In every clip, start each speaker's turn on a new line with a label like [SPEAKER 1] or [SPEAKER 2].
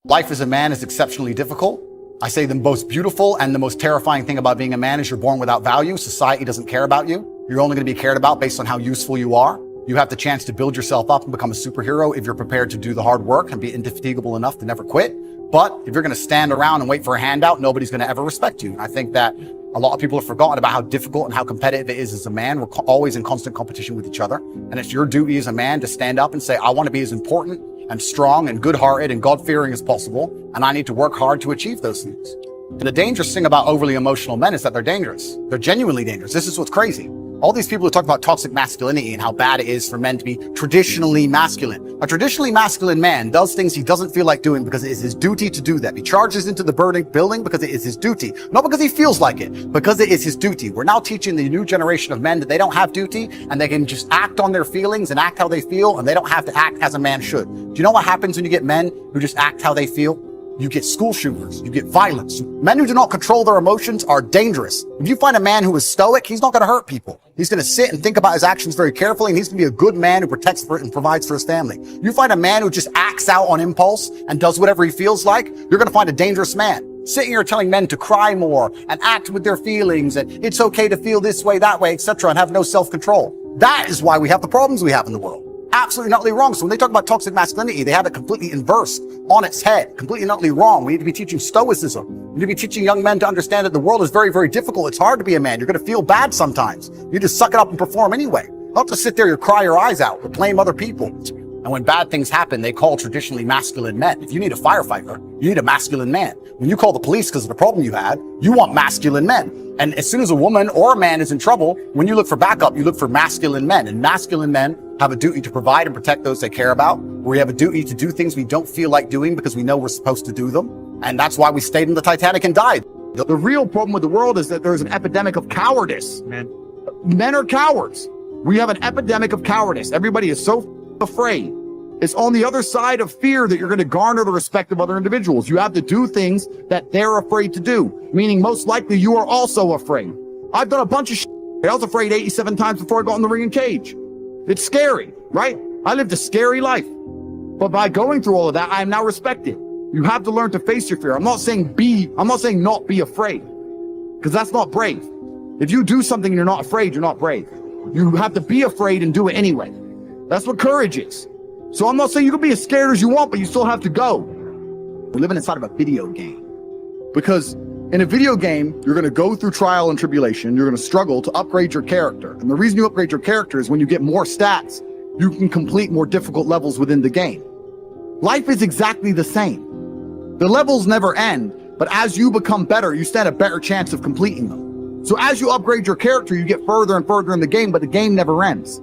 [SPEAKER 1] Life as a man is exceptionally difficult. I say the most beautiful and the most terrifying thing about being a man is you're born without value. Society doesn't care about you. You're only going to be cared about based on how useful you are. You have the chance to build yourself up and become a superhero if you're prepared to do the hard work and be indefatigable enough to never quit. But if you're going to stand around and wait for a handout, nobody's going to ever respect you. And I think that a lot of people have forgotten about how difficult and how competitive it is as a man. We're always in constant competition with each other. And it's your duty as a man to stand up and say, I want to be as important and strong and good-hearted and God-fearing as possible. And I need to work hard to achieve those things. And the dangerous thing about overly emotional men is that they're dangerous. They're genuinely dangerous. This is what's crazy. All these people who talk about toxic masculinity and how bad it is for men to be traditionally masculine. A traditionally masculine man does things he doesn't feel like doing because it is his duty to do that. He charges into the burning building because it is his duty. Not because he feels like it, because it is his duty. We're now teaching the new generation of men that they don't have duty and they can just act on their feelings and act how they feel, and they don't have to act as a man should. Do you know what happens when you get men who just act how they feel? You get school shooters, you get violence. Men who do not control their emotions are dangerous. If you find a man who is stoic, he's not going to hurt people. He's going to sit and think about his actions very carefully, and he's going to be a good man who protects and provides for his family. You find a man who just acts out on impulse and does whatever he feels like, you're going to find a dangerous man. Sitting here telling men to cry more and act with their feelings and it's okay to feel this way, that way, etc., and have no self-control. That is why we have the problems we have in the world. Absolutely not wrong. So when they talk about toxic masculinity, they have it completely inversed on its head, completely not wrong. We need to be teaching stoicism. We need to be teaching young men to understand that the world is very, very difficult. It's hard to be a man. You're going to feel bad sometimes. You just suck it up and perform anyway. Not to sit there and cry your eyes out or blame other people. And when bad things happen, they call traditionally masculine men. If you need a firefighter, you need a masculine man. When you call the police because of the problem you had, you want masculine men. And as soon as a woman or a man is in trouble, when you look for backup, you look for masculine men. And masculine men have a duty to provide and protect those they care about. We have a duty to do things we don't feel like doing because we know we're supposed to do them. And that's why we stayed in the Titanic and died. The real problem with the world is that there's an epidemic of cowardice. Men are cowards. We have an epidemic of cowardice. Everybody is so afraid. It's on the other side of fear that you're going to garner the respect of other individuals. You have to do things that they're afraid to do, meaning most likely you are also afraid. I've done a bunch of shit. I was afraid 87 times before I got in the ring and cage. It's scary, right? I lived a scary life. But by going through all of that, I am now respected. You have to learn to face your fear. I'm not saying not be afraid, because that's not brave. If you do something and you're not afraid, you're not brave. You have to be afraid and do it anyway. That's what courage is. So I'm not saying you can be as scared as you want, but you still have to go. We're living inside of a video game. Because in a video game, you're going to go through trial and tribulation. You're going to struggle to upgrade your character. And the reason you upgrade your character is when you get more stats, you can complete more difficult levels within the game. Life is exactly the same. The levels never end, but as you become better, you stand a better chance of completing them. So as you upgrade your character, you get further and further in the game, but the game never ends.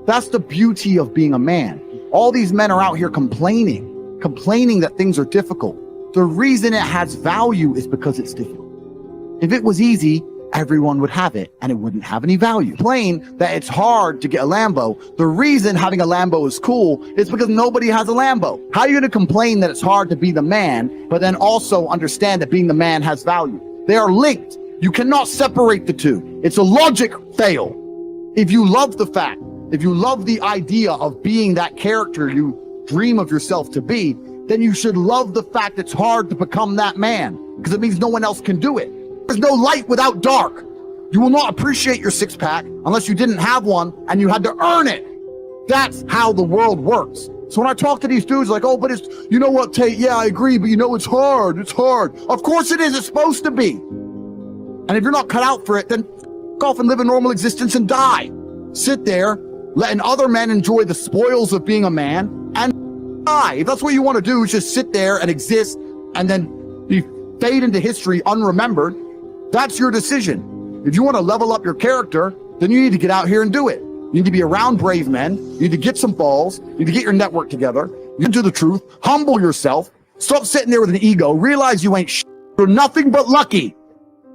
[SPEAKER 1] That's the beauty of being a man. All these men are out here complaining that things are difficult. The reason it has value is because it's difficult. If it was easy, everyone would have it and it wouldn't have any value. Complain that it's hard to get a Lambo. The reason having a Lambo is cool is because nobody has a Lambo. How are you going to complain that it's hard to be the man, but then also understand that being the man has value? They are linked. You cannot separate the two. It's a logic fail. If you love the fact, if you love the idea of being that character you dream of yourself to be, then you should love the fact it's hard to become that man, because it means no one else can do it. There's no light without dark. You will not appreciate your six-pack unless you didn't have one and you had to earn it. That's how the world works. So when I talk to these dudes like, oh, but it's, you know what, Tate, yeah, I agree, but you know, it's hard. Of course it is. It's supposed to be. And if you're not cut out for it, then go off and live a normal existence and die. Sit there, letting other men enjoy the spoils of being a man and die. If that's what you want to do, is just sit there and exist and then fade into history unremembered. That's your decision. If you want to level up your character, then you need to get out here and do it. You need to be around brave men. You need to get some balls. You need to get your network together. You need to do the truth. Humble yourself. Stop sitting there with an ego. Realize you ain't shit. You're nothing but lucky.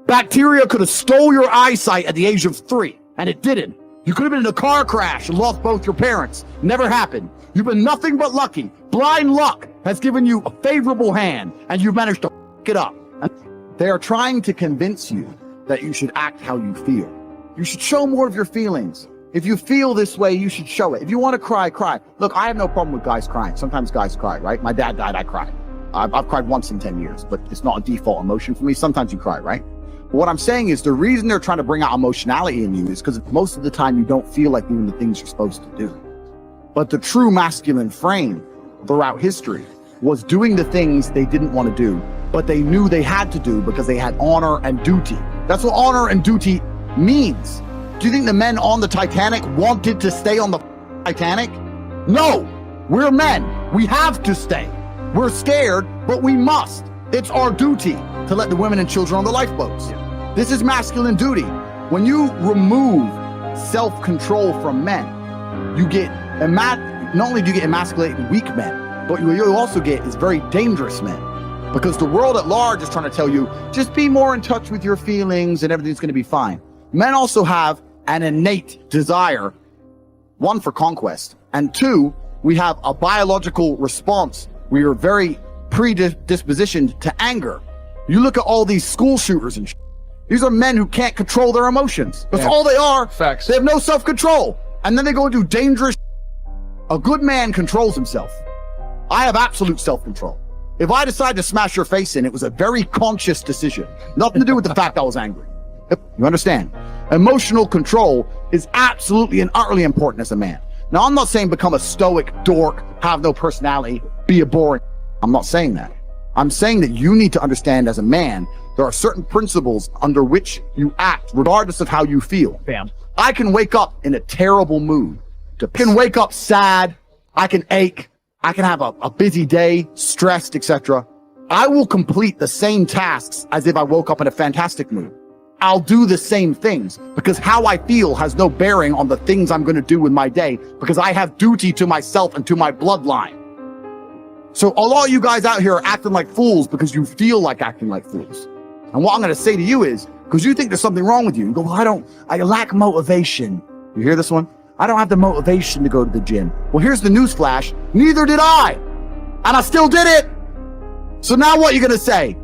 [SPEAKER 1] Bacteria could have stole your eyesight at the age of 3, and it didn't. You could have been in a car crash and lost both your parents. Never happened. You've been nothing but lucky. Blind luck has given you a favorable hand, and you've managed to f*** it up. And they are trying to convince you that you should act how you feel. You should show more of your feelings. If you feel this way, you should show it. If you want to cry, cry. Look, I have no problem with guys crying. Sometimes guys cry, right? My dad died, I cried. I've cried once in 10 years, but it's not a default emotion for me. Sometimes you cry, right? But what I'm saying is the reason they're trying to bring out emotionality in you is because most of the time you don't feel like doing the things you're supposed to do. But the true masculine frame throughout history was doing the things they didn't want to do, but they knew they had to do because they had honor and duty. That's what honor and duty means. Do you think the men on the Titanic wanted to stay on the Titanic? No, we're men. We have to stay. We're scared, but we must. It's our duty to let the women and children on the lifeboats. This is masculine duty. When you remove self-control from men, you get, not only do you get emasculated weak men, but what you also get is very dangerous men. Because the world at large is trying to tell you, just be more in touch with your feelings and everything's gonna be fine. Men also have an innate desire, one, for conquest, and two, we have a biological response. We are very predispositioned to anger. You look at all these school shooters and these are men who can't control their emotions. That's all they are.
[SPEAKER 2] Facts.
[SPEAKER 1] They have no self-control. And then they go and do dangerous. A good man controls himself. I have absolute self-control. If I decide to smash your face in, it was a very conscious decision. Nothing to do with the fact I was angry. You understand? Emotional control is absolutely and utterly important as a man. Now, I'm not saying become a stoic dork, have no personality, be a boring. I'm not saying that. I'm saying that you need to understand as a man, there are certain principles under which you act, regardless of how you feel.
[SPEAKER 2] Bam.
[SPEAKER 1] I can wake up in a terrible mood. I can wake up sad. I can ache. I can have a busy day, stressed, etc. I will complete the same tasks as if I woke up in a fantastic mood. I'll do the same things because how I feel has no bearing on the things I'm going to do with my day because I have duty to myself and to my bloodline. So a lot of you guys out here are acting like fools because you feel like acting like fools. And what I'm going to say to you is, because you think there's something wrong with you, you go, well, I lack motivation. You hear this one? I don't have the motivation to go to the gym. Well, here's the news flash. Neither did I. And I still did it. So now what are you going to say?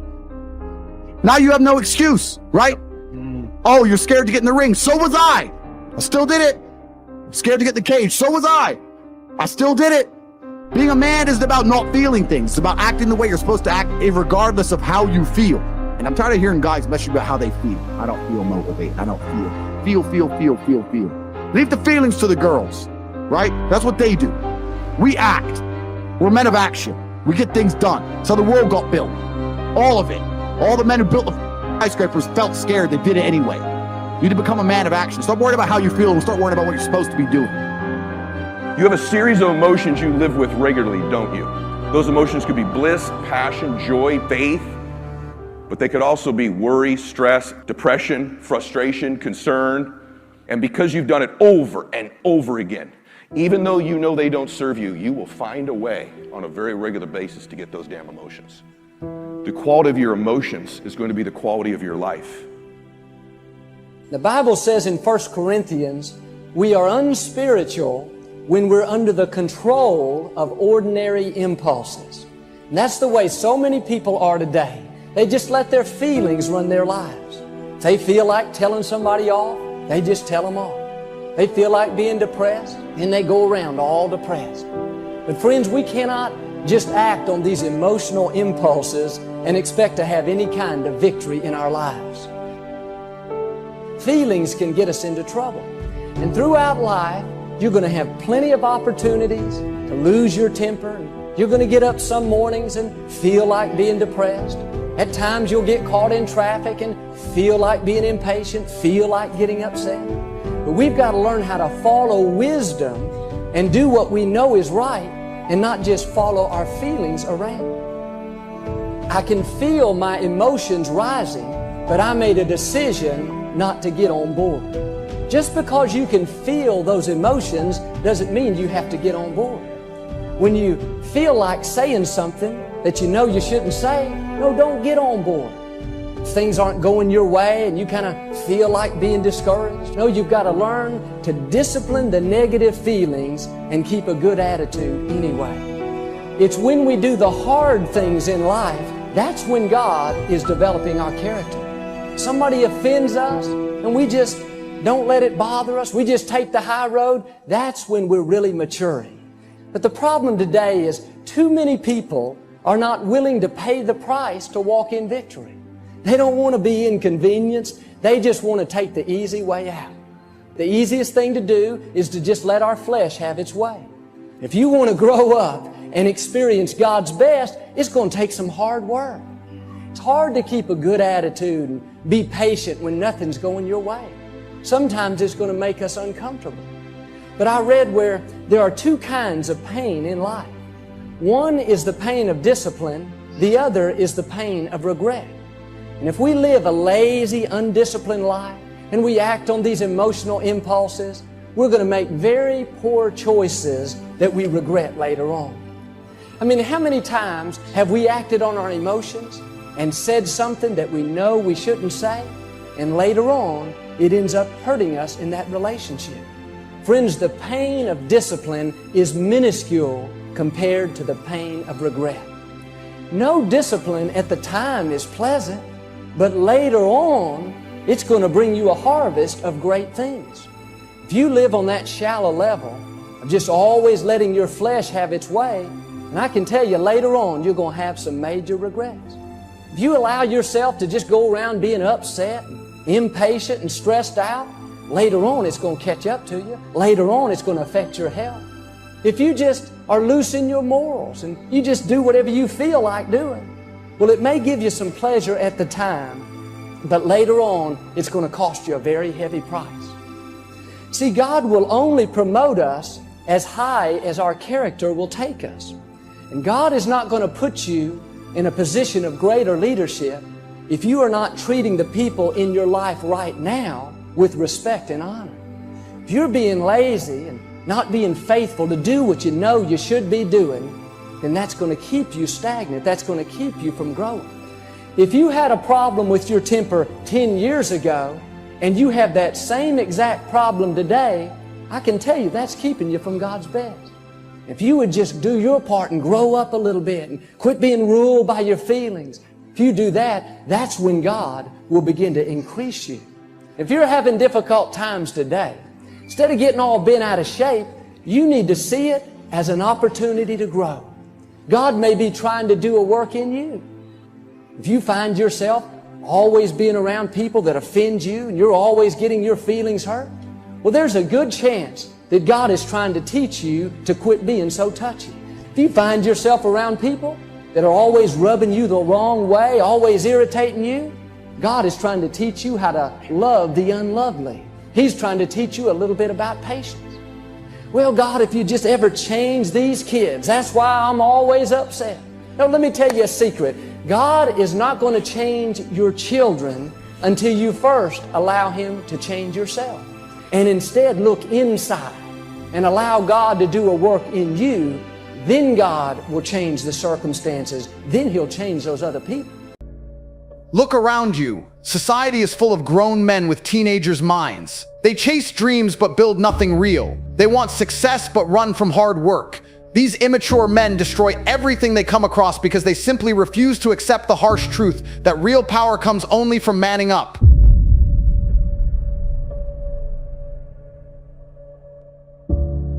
[SPEAKER 1] Now you have no excuse, right? Oh, you're scared to get in the ring. So was I. I still did it. Scared to get in the cage. So was I. I still did it. Being a man isn't about not feeling things. It's about acting the way you're supposed to act, regardless of how you feel. And I'm tired of hearing guys message about how they feel. I don't feel motivated. I don't feel. Feel. Leave the feelings to the girls, right? That's what they do. We act. We're men of action. We get things done. That's how the world got built. All of it. All the men who built the skyscrapers felt scared. They did it anyway. You need to become a man of action. Stop worrying about how you feel and start worrying about what you're supposed to be doing.
[SPEAKER 3] You have a series of emotions you live with regularly, don't you? Those emotions could be bliss, passion, joy, faith, but they could also be worry, stress, depression, frustration, concern. And because you've done it over and over again, even though you know they don't serve you, you will find a way on a very regular basis to get those damn emotions. The quality of your emotions is going to be the quality of your life.
[SPEAKER 4] The Bible says in 1 Corinthians, we are unspiritual when we're under the control of ordinary impulses. And that's the way so many people are today. They just let their feelings run their lives. If they feel like telling somebody off, they just tell them off. They feel like being depressed, and they go around all depressed. But friends, we cannot just act on these emotional impulses and expect to have any kind of victory in our lives. Feelings can get us into trouble. And throughout life, you're going to have plenty of opportunities to lose your temper. You're going to get up some mornings and feel like being depressed. At times you'll get caught in traffic and feel like being impatient, feel like getting upset. But we've got to learn how to follow wisdom and do what we know is right and not just follow our feelings around. I can feel my emotions rising, but I made a decision not to get on board. Just because you can feel those emotions doesn't mean you have to get on board. When you feel like saying something that you know you shouldn't say, no, don't get on board. If things aren't going your way and you kind of feel like being discouraged, no, you've got to learn to discipline the negative feelings and keep a good attitude anyway. It's when we do the hard things in life, that's when God is developing our character. Somebody offends us and we just don't let it bother us. We just take the high road. That's when we're really maturing. But the problem today is too many people are not willing to pay the price to walk in victory. They don't want to be inconvenienced. They just want to take the easy way out. The easiest thing to do is to just let our flesh have its way. If you want to grow up and experience God's best, it's going to take some hard work. It's hard to keep a good attitude and be patient when nothing's going your way. Sometimes it's going to make us uncomfortable. But I read where there are two kinds of pain in life. One is the pain of discipline. The other is the pain of regret. And if we live a lazy, undisciplined life, and we act on these emotional impulses, we're going to make very poor choices that we regret later on. I mean, how many times have we acted on our emotions and said something that we know we shouldn't say, and later on, it ends up hurting us in that relationship? Friends, the pain of discipline is minuscule compared to the pain of regret. No discipline at the time is pleasant, but later on, it's going to bring you a harvest of great things. If you live on that shallow level of just always letting your flesh have its way, and I can tell you later on you're going to have some major regrets. If you allow yourself to just go around being upset, and impatient and stressed out, later on it's going to catch up to you. Later on it's going to affect your health. If you just are loose in your morals and you just do whatever you feel like doing, well, it may give you some pleasure at the time, but later on, it's going to cost you a very heavy price. See, God will only promote us as high as our character will take us. And God is not going to put you in a position of greater leadership if you are not treating the people in your life right now with respect and honor. If you're being lazy and not being faithful to do what you know you should be doing, then that's going to keep you stagnant. That's going to keep you from growing. If you had a problem with your temper 10 years ago and you have that same exact problem today, I can tell you that's keeping you from God's best. If you would just do your part and grow up a little bit and quit being ruled by your feelings, if you do that, that's when God will begin to increase you. If you're having difficult times today, instead of getting all bent out of shape, you need to see it as an opportunity to grow. God may be trying to do a work in you. If you find yourself always being around people that offend you and you're always getting your feelings hurt, well, there's a good chance that God is trying to teach you to quit being so touchy. If you find yourself around people that are always rubbing you the wrong way, always irritating you, God is trying to teach you how to love the unlovely. He's trying to teach you a little bit about patience. Well, God, if you just ever change these kids, that's why I'm always upset. Now, let me tell you a secret. God is not going to change your children until you first allow Him to change yourself. And instead look inside and allow God to do a work in you. Then God will change the circumstances. Then He'll change those other people.
[SPEAKER 1] Look around you. Society is full of grown men with teenagers' minds. They chase dreams but build nothing real. They want success but run from hard work. These immature men destroy everything they come across because they simply refuse to accept the harsh truth that real power comes only from manning up.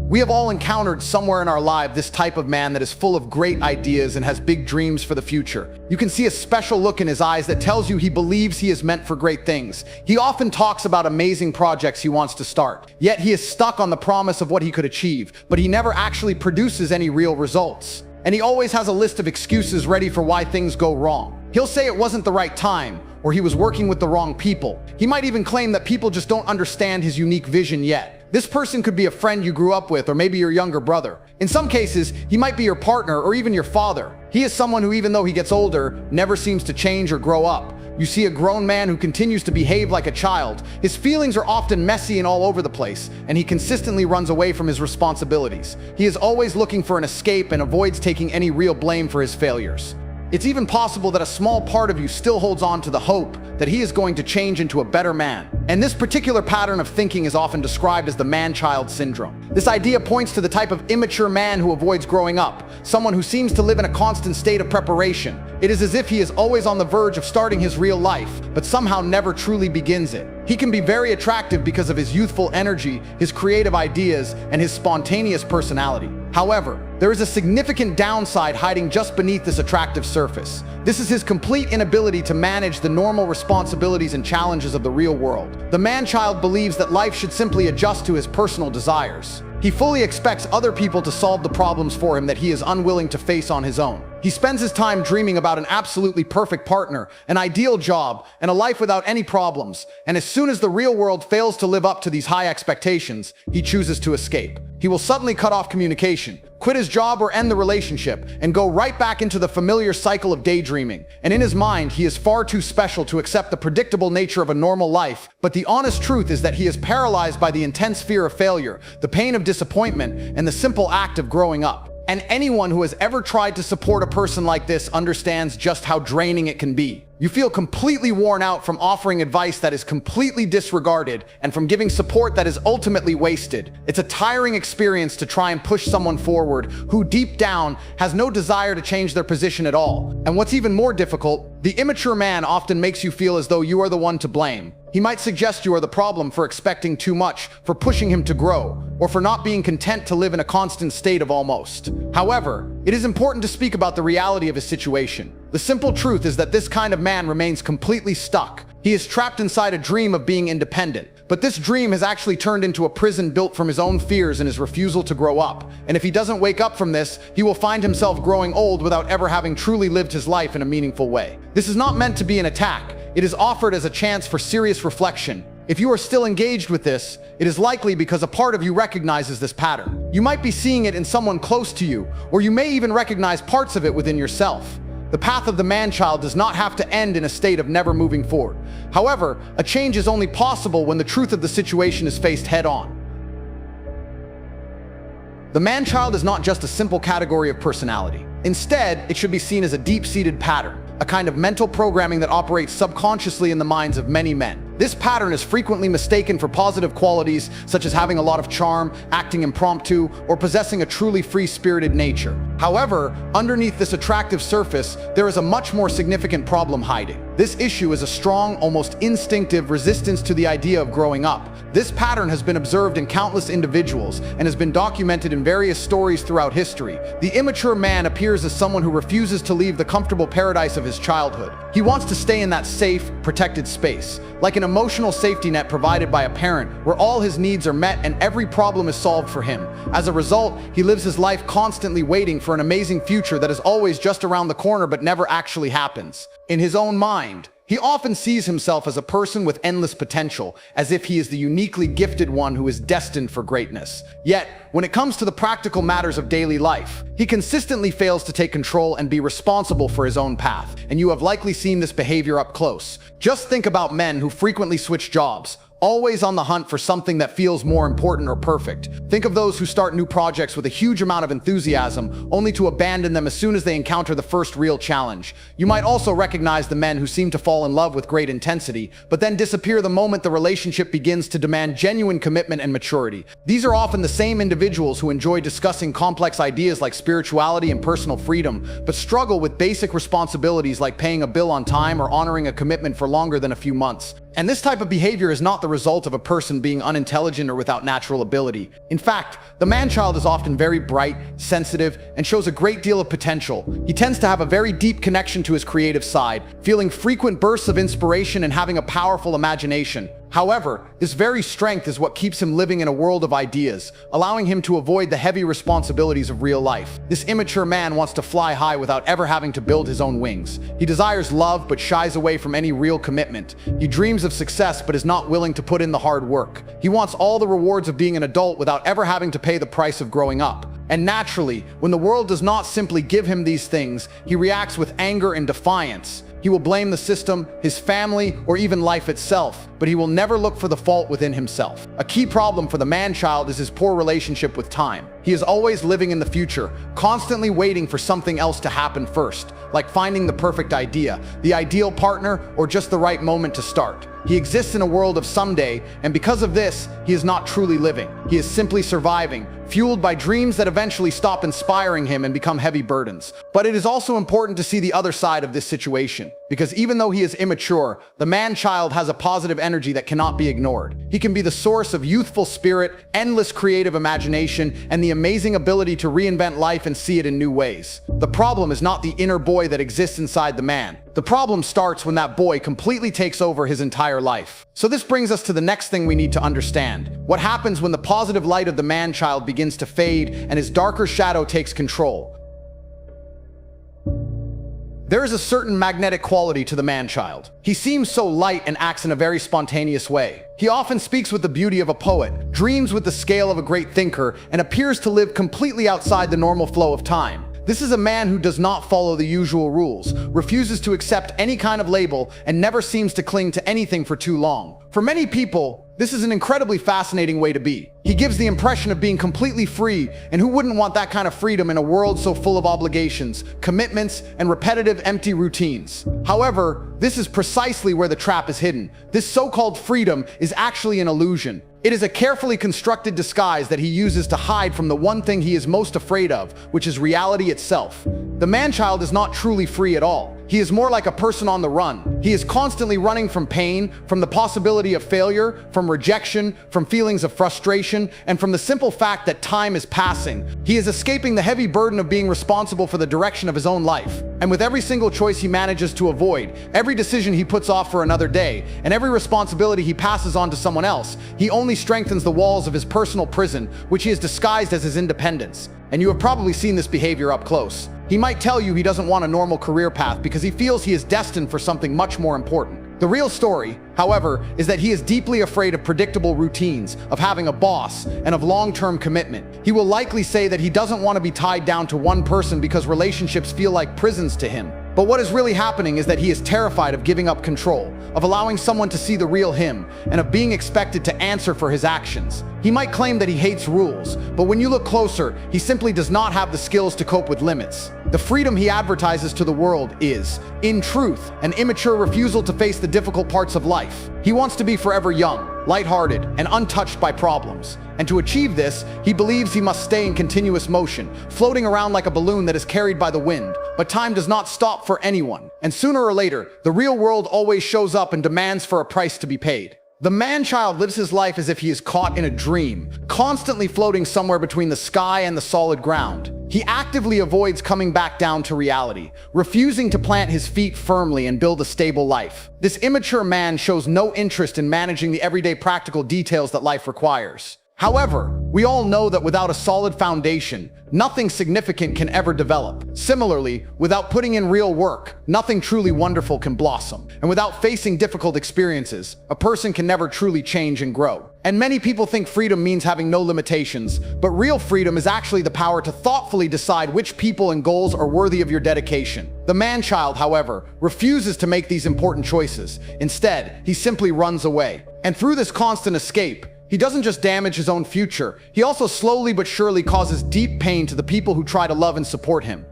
[SPEAKER 1] We have all encountered somewhere in our life this type of man that is full of great ideas and has big dreams for the future. You can see a special look in his eyes that tells you he believes he is meant for great things. He often talks about amazing projects he wants to start, yet he is stuck on the promise of what he could achieve, but he never actually produces any real results. And he always has a list of excuses ready for why things go wrong. He'll say it wasn't the right time, or he was working with the wrong people. He might even claim that people just don't understand his unique vision yet. This person could be a friend you grew up with, or maybe your younger brother. In some cases, he might be your partner or even your father. He is someone who, even though he gets older, never seems to change or grow up. You see a grown man who continues to behave like a child. His feelings are often messy and all over the place, and he consistently runs away from his responsibilities. He is always looking for an escape and avoids taking any real blame for his failures. It's even possible that a small part of you still holds on to the hope that he is going to change into a better man. And this particular pattern of thinking is often described as the man-child syndrome. This idea points to the type of immature man who avoids growing up, someone who seems to live in a constant state of preparation. It is as if he is always on the verge of starting his real life, but somehow never truly begins it. He can be very attractive because of his youthful energy, his creative ideas, and his spontaneous personality. However, there is a significant downside hiding just beneath this attractive surface. This is his complete inability to manage the normal responsibilities and challenges of the real world. The man-child believes that life should simply adjust to his personal desires. He fully expects other people to solve the problems for him that he is unwilling to face on his own. He spends his time dreaming about an absolutely perfect partner, an ideal job, and a life without any problems. And as soon as the real world fails to live up to these high expectations, he chooses to escape. He will suddenly cut off communication, quit his job or end the relationship, and go right back into the familiar cycle of daydreaming. And in his mind, he is far too special to accept the predictable nature of a normal life. But the honest truth is that he is paralyzed by the intense fear of failure, the pain of disappointment, and the simple act of growing up. And anyone who has ever tried to support a person like this understands just how draining it can be. You feel completely worn out from offering advice that is completely disregarded and from giving support that is ultimately wasted. It's a tiring experience to try and push someone forward who deep down has no desire to change their position at all. And what's even more difficult, the immature man often makes you feel as though you are the one to blame. He might suggest you are the problem for expecting too much, for pushing him to grow, or for not being content to live in a constant state of almost. However, it is important to speak about the reality of his situation. The simple truth is that this kind of man remains completely stuck. He is trapped inside a dream of being independent. But this dream has actually turned into a prison built from his own fears and his refusal to grow up. And if he doesn't wake up from this, he will find himself growing old without ever having truly lived his life in a meaningful way. This is not meant to be an attack. It is offered as a chance for serious reflection. If you are still engaged with this, it is likely because a part of you recognizes this pattern. You might be seeing it in someone close to you, or you may even recognize parts of it within yourself. The path of the man-child does not have to end in a state of never moving forward. However, a change is only possible when the truth of the situation is faced head-on. The man-child is not just a simple category of personality. Instead, it should be seen as a deep-seated pattern, a kind of mental programming that operates subconsciously in the minds of many men. This pattern is frequently mistaken for positive qualities such as having a lot of charm, acting impromptu, or possessing a truly free-spirited nature. However, underneath this attractive surface, there is a much more significant problem hiding. This issue is a strong, almost instinctive resistance to the idea of growing up. This pattern has been observed in countless individuals and has been documented in various stories throughout history. The immature man appears as someone who refuses to leave the comfortable paradise of his childhood. He wants to stay in that safe, protected space, like an emotional safety net provided by a parent where all his needs are met and every problem is solved for him. As a result, he lives his life constantly waiting for an amazing future that is always just around the corner but never actually happens. In his own mind, he often sees himself as a person with endless potential, as if he is the uniquely gifted one who is destined for greatness. Yet, when it comes to the practical matters of daily life, he consistently fails to take control and be responsible for his own path, and you have likely seen this behavior up close. Just think about men who frequently switch jobs, always on the hunt for something that feels more important or perfect. Think of those who start new projects with a huge amount of enthusiasm, only to abandon them as soon as they encounter the first real challenge. You might also recognize the men who seem to fall in love with great intensity, but then disappear the moment the relationship begins to demand genuine commitment and maturity. These are often the same individuals who enjoy discussing complex ideas like spirituality and personal freedom, but struggle with basic responsibilities like paying a bill on time or honoring a commitment for longer than a few months. And this type of behavior is not the result of a person being unintelligent or without natural ability. In fact, the man-child is often very bright, sensitive, and shows a great deal of potential. He tends to have a very deep connection to his creative side, feeling frequent bursts of inspiration and having a powerful imagination. However, this very strength is what keeps him living in a world of ideas, allowing him to avoid the heavy responsibilities of real life. This immature man wants to fly high without ever having to build his own wings. He desires love but shies away from any real commitment. He dreams of success but is not willing to put in the hard work. He wants all the rewards of being an adult without ever having to pay the price of growing up. And naturally, when the world does not simply give him these things, he reacts with anger and defiance. He will blame the system, his family, or even life itself, but he will never look for the fault within himself. A key problem for the man-child is his poor relationship with time. He is always living in the future, constantly waiting for something else to happen first, like finding the perfect idea, the ideal partner, or just the right moment to start. He exists in a world of someday, and because of this, he is not truly living. He is simply surviving, fueled by dreams that eventually stop inspiring him and become heavy burdens. But it is also important to see the other side of this situation. Because even though he is immature, the man-child has a positive energy that cannot be ignored. He can be the source of youthful spirit, endless creative imagination, and the amazing ability to reinvent life and see it in new ways. The problem is not the inner boy that exists inside the man. The problem starts when that boy completely takes over his entire life. So this brings us to the next thing we need to understand. What happens when the positive light of the man-child begins to fade and his darker shadow takes control? There is a certain magnetic quality to the man-child. He seems so light and acts in a very spontaneous way. He often speaks with the beauty of a poet, dreams with the scale of a great thinker, and appears to live completely outside the normal flow of time. This is a man who does not follow the usual rules, refuses to accept any kind of label, and never seems to cling to anything for too long. For many people, this is an incredibly fascinating way to be. He gives the impression of being completely free, and who wouldn't want that kind of freedom in a world so full of obligations, commitments, and repetitive empty routines? However, this is precisely where the trap is hidden. This so-called freedom is actually an illusion. It is a carefully constructed disguise that he uses to hide from the one thing he is most afraid of, which is reality itself. The man-child is not truly free at all. He is more like a person on the run. He is constantly running from pain, from the possibility of failure, from rejection, from feelings of frustration, and from the simple fact that time is passing. He is escaping the heavy burden of being responsible for the direction of his own life. And with every single choice he manages to avoid, every decision he puts off for another day, and every responsibility he passes on to someone else, he only strengthens the walls of his personal prison, which he has disguised as his independence. And you have probably seen this behavior up close. He might tell you he doesn't want a normal career path because he feels he is destined for something much more important. The real story, however, is that he is deeply afraid of predictable routines, of having a boss, and of long-term commitment. He will likely say that he doesn't want to be tied down to one person because relationships feel like prisons to him. But what is really happening is that he is terrified of giving up control, of allowing someone to see the real him, and of being expected to answer for his actions. He might claim that he hates rules, but when you look closer, he simply does not have the skills to cope with limits. The freedom he advertises to the world is, in truth, an immature refusal to face the difficult parts of life. He wants to be forever young, lighthearted, and untouched by problems. And to achieve this, he believes he must stay in continuous motion, floating around like a balloon that is carried by the wind. But time does not stop for anyone. And sooner or later, the real world always shows up and demands for a price to be paid. The man-child lives his life as if he is caught in a dream, constantly floating somewhere between the sky and the solid ground. He actively avoids coming back down to reality, refusing to plant his feet firmly and build a stable life. This immature man shows no interest in managing the everyday practical details that life requires. However, we all know that without a solid foundation, nothing significant can ever develop. Similarly, without putting in real work, nothing truly wonderful can blossom. And without facing difficult experiences, a person can never truly change and grow. And many people think freedom means having no limitations, but real freedom is actually the power to thoughtfully decide which people and goals are worthy of your dedication. The man-child, however, refuses to make these important choices. Instead, he simply runs away. And through this constant escape, he doesn't just damage his own future, he also slowly but surely causes deep pain to the people who try to love and support him.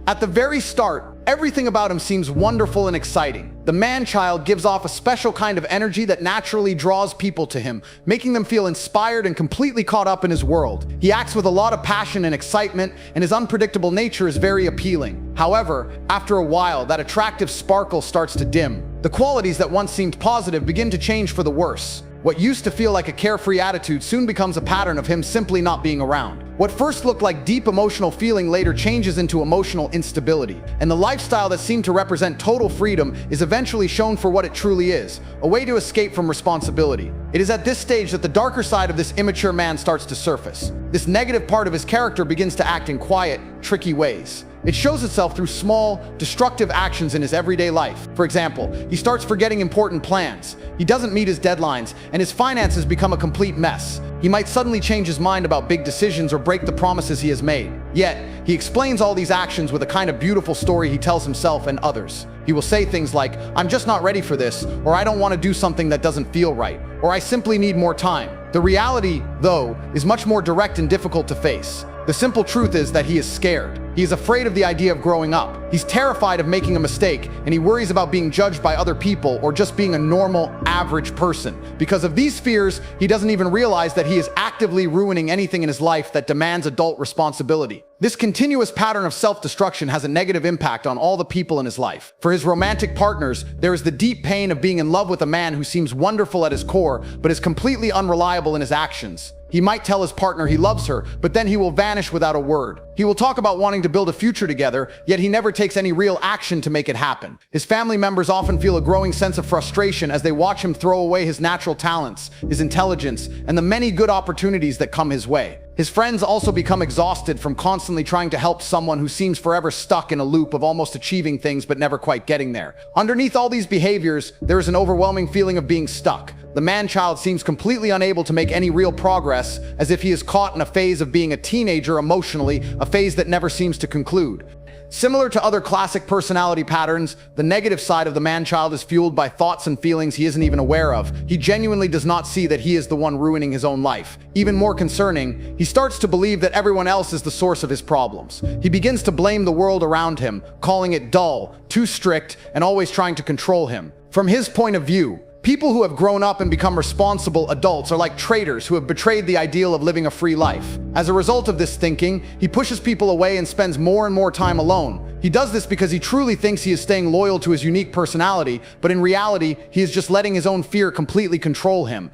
[SPEAKER 1] At the very start, everything about him seems wonderful and exciting. The man-child gives off a special kind of energy that naturally draws people to him, making them feel inspired and completely caught up in his world. He acts with a lot of passion and excitement, and his unpredictable nature is very appealing. However, after a while, that attractive sparkle starts to dim. The qualities that once seemed positive begin to change for the worse. What used to feel like a carefree attitude soon becomes a pattern of him simply not being around. What first looked like deep emotional feeling later changes into emotional instability. And the lifestyle that seemed to represent total freedom is eventually shown for what it truly is, a way to escape from responsibility. It is at this stage that the darker side of this immature man starts to surface. This negative part of his character begins to act in quiet, tricky ways. It shows itself through small, destructive actions in his everyday life. For example, he starts forgetting important plans. He doesn't meet his deadlines, and his finances become a complete mess. He might suddenly change his mind about big decisions or break the promises he has made. Yet, he explains all these actions with a kind of beautiful story he tells himself and others. He will say things like, "I'm just not ready for this," or "I don't want to do something that doesn't feel right," or "I simply need more time." The reality, though, is much more direct and difficult to face. The simple truth is that he is scared. He is afraid of the idea of growing up. He's terrified of making a mistake, and he worries about being judged by other people or just being a normal, average person. Because of these fears, he doesn't even realize that he is actively ruining anything in his life that demands adult responsibility. This continuous pattern of self-destruction has a negative impact on all the people in his life. For his romantic partners, there is the deep pain of being in love with a man who seems wonderful at his core, but is completely unreliable in his actions. He might tell his partner he loves her, but then he will vanish without a word. He will talk about wanting to build a future together, yet he never takes any real action to make it happen. His family members often feel a growing sense of frustration as they watch him throw away his natural talents, his intelligence, and the many good opportunities that come his way. His friends also become exhausted from constantly trying to help someone who seems forever stuck in a loop of almost achieving things but never quite getting there. Underneath all these behaviors, there is an overwhelming feeling of being stuck. The man-child seems completely unable to make any real progress, as if he is caught in a phase of being a teenager emotionally, a phase that never seems to conclude. Similar to other classic personality patterns, the negative side of the man-child is fueled by thoughts and feelings he isn't even aware of. He genuinely does not see that he is the one ruining his own life. Even more concerning, he starts to believe that everyone else is the source of his problems. He begins to blame the world around him, calling it dull, too strict, and always trying to control him. From his point of view, people who have grown up and become responsible adults are like traitors who have betrayed the ideal of living a free life. As a result of this thinking, he pushes people away and spends more and more time alone. He does this because he truly thinks he is staying loyal to his unique personality, but in reality, he is just letting his own fear completely control him.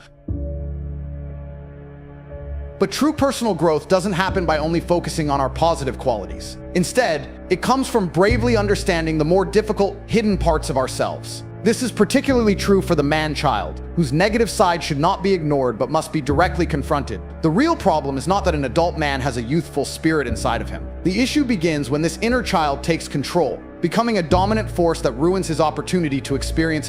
[SPEAKER 1] But true personal growth doesn't happen by only focusing on our positive qualities. Instead, it comes from bravely understanding the more difficult, hidden parts of ourselves. This is particularly true for the man-child, whose negative side should not be ignored but must be directly confronted. The real problem is not that an adult man has a youthful spirit inside of him. The issue begins when this inner child takes control, becoming a dominant force that ruins his opportunity to experience